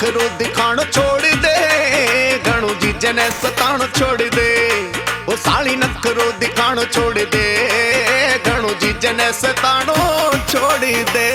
नखरो दिखाण छोड़ दे, घणो जीजे ने सताण छोड़ दे। ओ साली नखरो दिखाण छोड़ दे, घणो जीजे ने सताणो छोड़ दे।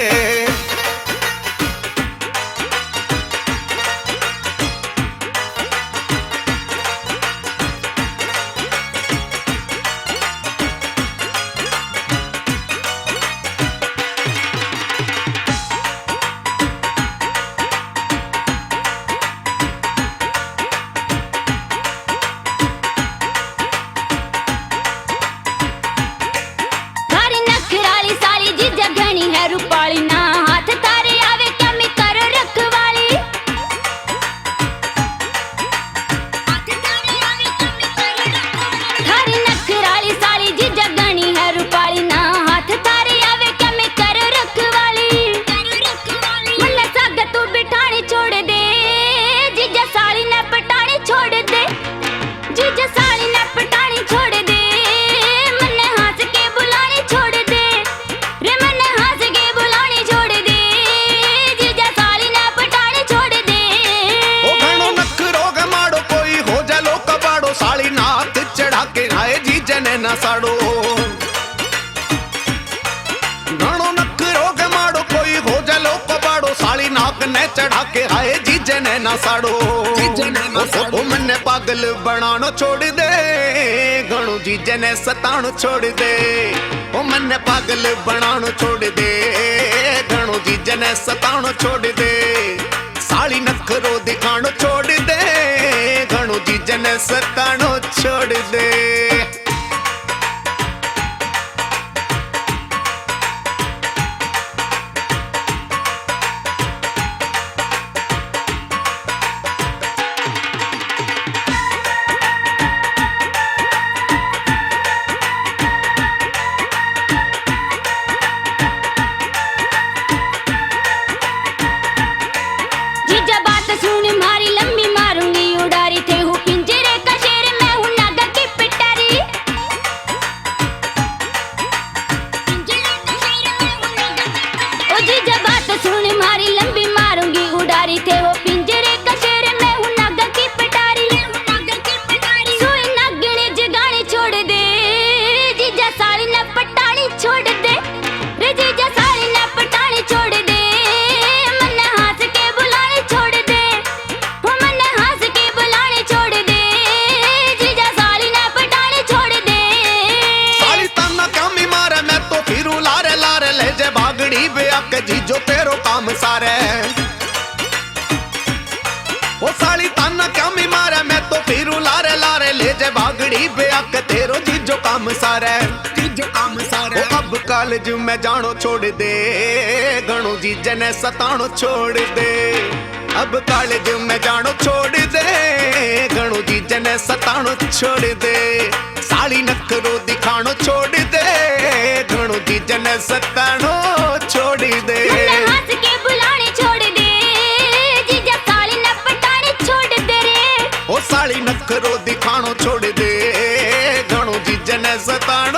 ना साड़ो घणो नखरो के माड़ो, कोई हो जलो कबाड़ो, साली नाक ने चढ़ा के हाय जीजे ने ना साड़ो। ओ मन्ने पागल बनानो छोड़ दे, घणो जीजे ने सताणो छोड़ दे। ओ मन्ने पागल बनानो छोड़ दे, घणो जीजे ने सताणो छोड़ दे। साली नखरो दिखाणो छोड़ दे, घणो जीजे ने सताणो छोड़ दे। जीजो तेरो काम सारे ओ साली ताना क्या मी मारे, मैं तो फिरू लारे लारे ले जे भागड़ी बेआ के तेरो जीजो काम सारे। जीजो काम सारे ओ अब कॉलेज में जानो छोड़ दे, घणो जीजे ने सताणो छोड़ दे। अब कॉलेज में जानो छोड़ दे, घणो जीजे ने सताणो छोड़ दे। साली नखरो दिखाणो छोड़ दे, घणो जीजे ने सताणो छोड़ दे। हंस के बुलाने छोड़ दे, जीजा साली न पटाने छोड़ दे रे। ओ साली नखरो दिखाणो छोड़ दे, घणो जीजे ने सताणो